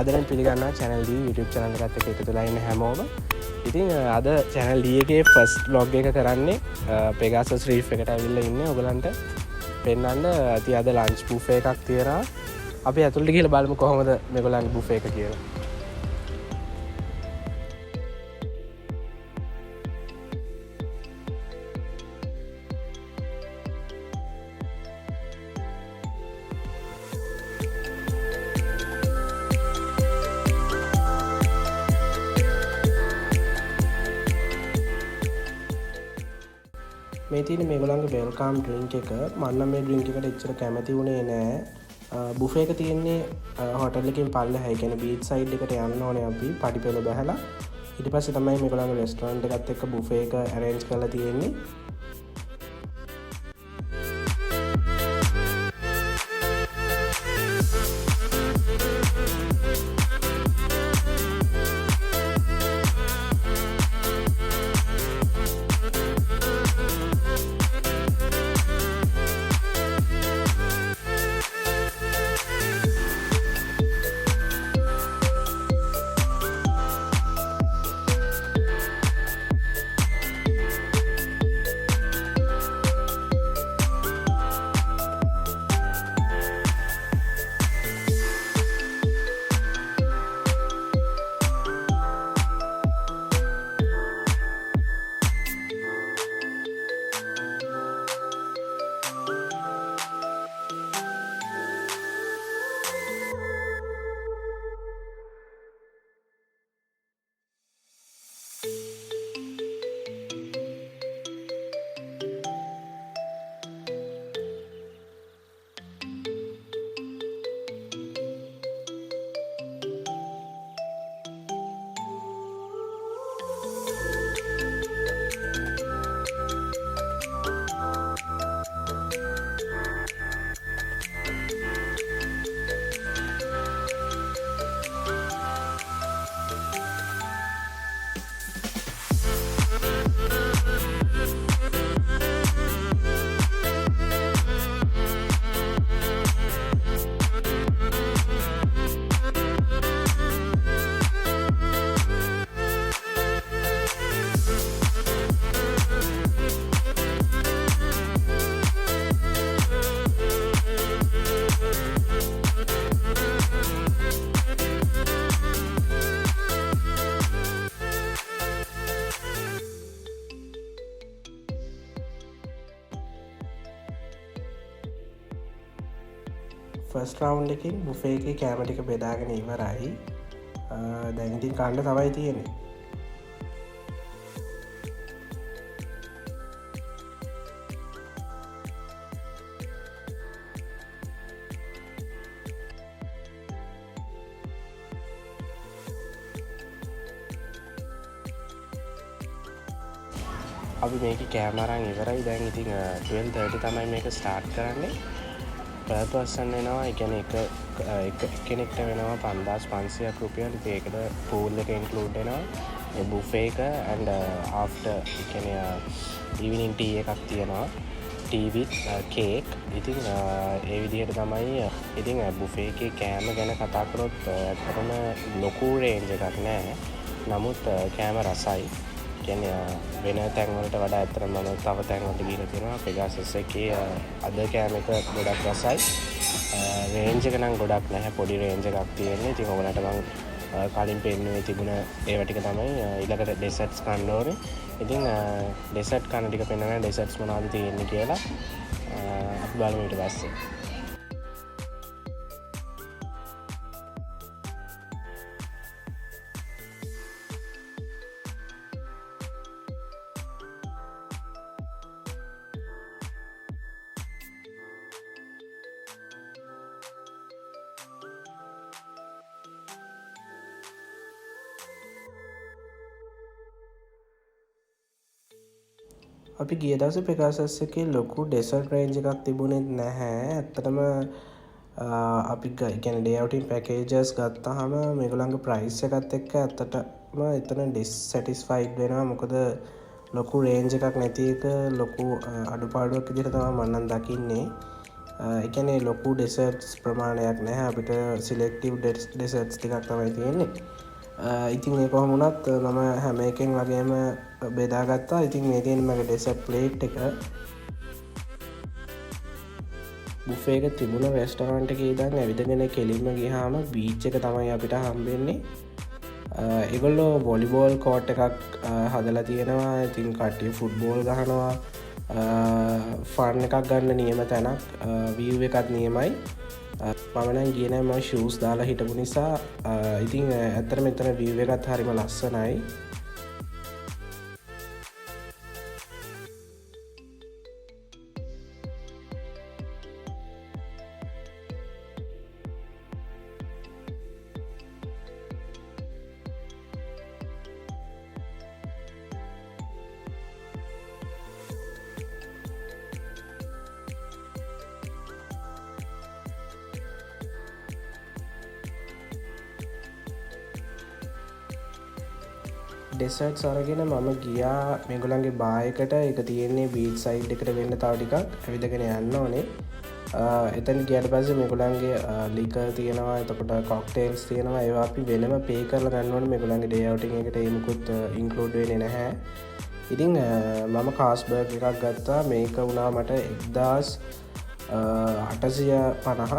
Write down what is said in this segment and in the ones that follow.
ආදරෙන් පිළිගන්නවා channel D YouTube channel එකත් එක්ක එකතු වෙලා ඉන්න හැමෝම. ඉතින් අද channel D එකේ first vlog එක කරන්නේ Pegasus Reef එකට ඇවිල්ලා ඉන්නේ ඔයගලන්ට පෙන්නන්න. ඉතින් අද lunch buffet එකක් තියෙනවා. අපි ඇතුළට ගිහලා බලමු කොහොමද මේගොල්ලන්ගේ buffet එක කියලා. මේ තියෙන මේගොල්ලන්ගේ වෙල්කම් ඩ්‍රින්ක් එක. මම නම් මේ ඩ්‍රින්ක් එකට එච්චර කැමති වුණේ නෑ. බුෆේ එක තියෙන්නේ හෝටල් එකකින් පල්ලෙහා. ඒ කියන්නේ බීච් සයිඩ් එකට යන්න ඕනේ අපි පඩිපෙළ බහලා. ඊට පස්සේ තමයි මේගොල්ලන්ගේ රෙස්ටෝරන්ට් එකත් එක්ක බුෆේ එක arrange කරලා තියෙන්නේ. ෆස්ට් රවුන්ඩ් එකකින් බුෆේ එකේ කෑම ටික බෙදාගෙන ඉවරයි. දැන් ඉතින් කන්න තමයි තියෙන්නේ. අපි මේකේ කෑම අරන් ඉවරයි. දැන් ඉතින් 12:30 තමයි මේක ස්ටාර්ට් කරන්නේ. per person වෙනවා. ඒ කියන්නේ එක කෙනෙක්ට වෙනවා 5500ක් රුපියල්. ඉතින් ඒකට pool එක include වෙනවා. මේ buffet එක and after ඒ කියන්නේ evening tea එකක් තියෙනවා. tea with cake. ඉතින් ඒ විදිහට තමයි ඉතින් buffet එකේ කෑම ගැන කතා කරොත් ඇත්තටම ලොකු range එකක් නෑ. නමුත් කෑම රසයි. කියන්නේ වෙන තැන් වලට වඩා ඇත්තටම මම තව තැන් වලට ගිහලා තියෙනවා. Pegasus එකේ අද කෑම එක ගොඩක් රසයි. රේන්ජ් එක නම් ගොඩක් නැහැ. පොඩි රේන්ජ් එකක් තියෙන්නේ. ඉතින් ඔයගලන්ට මම කලින් පෙන්නුවේ තිබුණ ඒවා ටික තමයි. ඊළඟට ඩෙසර්ට්ස් කන්න ඕනේ. ඉතින් ඩෙසර්ට් කන ටික පෙන්වන්න ඩෙසර්ට්ස් මොනවද තියෙන්නේ කියලා අපි බලමු ඊට පස්සේ. අපි ගිය දවසේ Pegasus එකේ ලොකු ඩෙසර්ට් රේන්ජ් එකක් තිබුණේ නැහැ. ඇත්තටම අපි කියන්නේ ඩේ අවුටින් පැකේජස් ගත්තාම මේගොල්ලන්ගේ ප්‍රයිස් එකත් එක්ක ඇත්තටම එතන ඩිස්සැටිස්ෆයිඩ් වෙනවා. මොකද ලොකු රේන්ජ් එකක් නැති එක ලොකු අඩුපාඩුවක් විදිහට තමයි මම නම් දකින්නේ. එකනේ ලොකු ඩෙසර්ට්ස් ප්‍රමාණයක් නැහැ අපිට සිලෙක්ටිව් ඩෙසර්ට්ස් ටිකක් තමයි තියෙන්නේ. ඉතින් ඒ කොහොමුණත් මම හැම එකෙන් වගේම බෙදාගත්තා. ඉතින් මේ තියෙන මගේ ඩෙසර්ට් ප්ලේට් එක බුෆේ එක තිබුණ රෙස්ටොරන්ට් එකේ ඉඳන් ඇවිදගෙන කෙලින්ම ගියාම බීච් එක තමයි අපිට හම්බෙන්නේ. ඒගොල්ලෝ වොලිබෝල් කෝට් එකක් හදලා තියෙනවා. ඉතින් කට්ටිය ෆුට්බෝල් ගහනවා. ෆන් එකක් ගන්න නියම තැනක්. view එකත් නියමයි. මම නම් ගියේ නෑ, මම shoes දාලා හිටපු නිසා. ඉතින් ඇත්තට මෙතන view එකත් හරිම ලස්සනයි. ඩෙසර්ට්ස් අරගෙන මම ගියා මේගොල්ලන්ගේ බාර් එකට. ඒක තියෙන්නේ බීච් සයිඩ් එකට වෙන්න තව ටිකක් ඇවිදගෙන යන්න ඕනේ. එතන ගියාට පස්සේ මේගොල්ලන්ගේ ලිකර් තියෙනවා, එතකොට කොක්ටේල්ස් තියෙනවා. ඒවා අපි වෙනම පේ කරලා ගන්න ඕනේ. මේගොල්ලන්ගේ ඩේ අවුටින් එකට ඒ මුකුත් ඉන්ක්ලූඩ් වෙන්නේ නැහැ. ඉතින් මම කාස්බර්ග් එකක් ගත්තා. මේක වුණා මට 1850ක්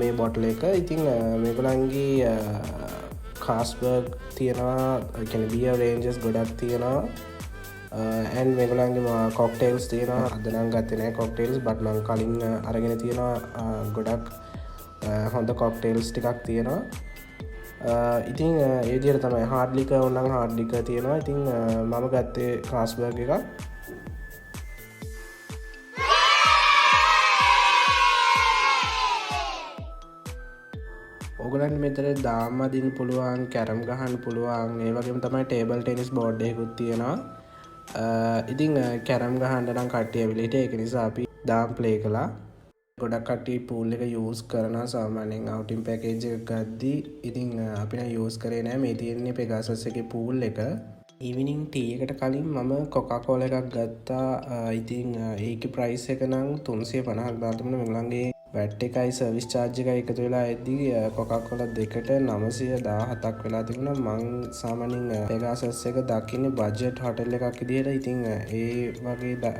මේ බොටල් එක. ඉතින් මේගොල්ලන්ගේ කාස්බර්ග් තියෙනවා, බියර් රේන්ජස් ගොඩක් තියෙනවා. ඇන් මේගොල්ලන්ගේ කොක්ටේල්ස් තියෙනවා. අද නම් ගත්තේ නැහැ කොක්ටේල්ස්, බට් මම කලින් අරගෙන තියෙනවා ගොඩක් හොඳ කොක්ටේල්ස් ටිකක් තියෙනවා. ඉතින් ඒ විදිහට තමයි හાર્ඩ් ලිකර් ඕනනම් හાર્ඩ් ලිකර් තියෙනවා. ඉතින් මම ගත්තේ කාස්බර්ග් එකක්. ඔයගලන්ට මෙතන දාම් අදින්න පුළුවන්, කැරම් ගහන්න පුළුවන්. ඒ වගේම තමයි ටේබල් ටෙනිස් බෝඩ් එකකුත් තියෙනවා. ඉතින් කැරම් ගහන්න නම් කට්ටිය ඇවිල්ලා හිටියේ. ඒක නිසා අපි දාම් ප්ලේ කළා. ගොඩක් කට්ටිය පූල් එක යූස් කරනවා සාමාන්‍යයෙන් අවුටින් පැකේජ් එක ගද්දී. ඉතින් අපි නම් යූස් කරේ නෑ. මේ තියෙන්නේ Pegasus එකේ පූල් එක. ඉවිනිං ටී එකට කලින් මම කොකා කෝලා එකක් ගත්තා. ඉතින් ඒකේ ප්‍රයිස් එක නම් 350ක් දාලා තිබුණා. මේගොල්ලන්ගේ වැට් එකයි සර්විස් චාර්ජ් එකයි එකතු වෙලා ඇද්දී කොකා කෝලා දෙකට 917ක් වෙලා තිබුණා. මං සාමාන්‍යයෙන් Pegasus එක දකින්නේ බජට් හොටෙල් එකක් විදිහට. ඉතින් ඒ වගේ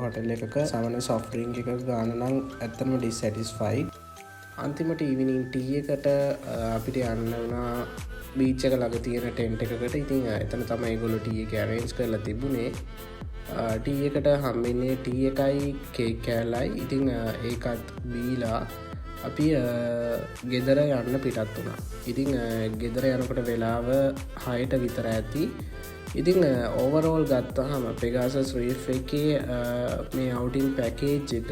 හොටෙල් එකක සාමාන්‍ය සොෆ්ට් ඩ්‍රින්ක් එකක ගාන නම් ඇත්තටම ඩිසැටිස්ෆයිඩ්. අන්තිමට ඉවිනිං ටී එකට අපිට යන්න වුණා බීච් එක ළඟ තියෙන ටෙන්ට් එකකට. ඉතින් එතන තමයි ඒගොල්ලෝ ටී එක අරේන්ජ් කරලා තිබුණේ. ටී එකට හම්බෙන්නේ ටී එකයි කේක් කෑල්ලයි. ඉතින් ඒකත් බීලා අපි ගෙදර යන්න පිටත් වුණා. ඉතින් ගෙදර යනකොට වෙලාව 6ට විතර ඇති. ඉතින් ඕවරෝල් ගත්තාම Pegasus Reef එකේ මේ අවුටින් පැකේජ් එක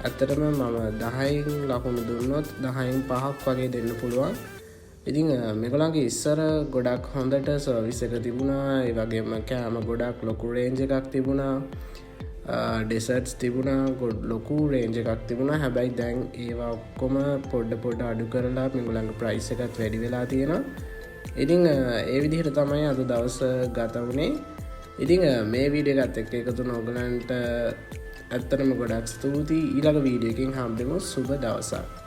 ඇත්තටම මම 10න් ලකුණු දුන්නොත් 10න් 5ක් වගේ දෙන්න පුළුවන්. ඉතින් මේගොල්ලන්ගේ ඉස්සර ගොඩක් හොඳට සර්විස් එක තිබුණා. ඒ වගේම කෑම ගොඩක් ලොකු රේන්ජ් එකක් තිබුණා. ඩෙසර්ට්ස් තිබුණා, ලොකු රේන්ජ් එකක් තිබුණා. හැබැයි දැන් ඒවා ඔක්කොම පොඩ අඩු කරලා මේගොල්ලන්ගේ ප්‍රයිස් එකත් වැඩි වෙලා තියෙනවා. ඉතින් ඒ විදිහට තමයි අද දවස ගත වුණේ. ඉතින් මේ වීඩියෝ එකත් එක්ක එකතු වෙන ඔයගලන්ට ඇත්තටම ගොඩක් ස්තුතියි. ඊළඟ වීඩියෝ එකකින් හම්බෙමු. සුබ දවසක්.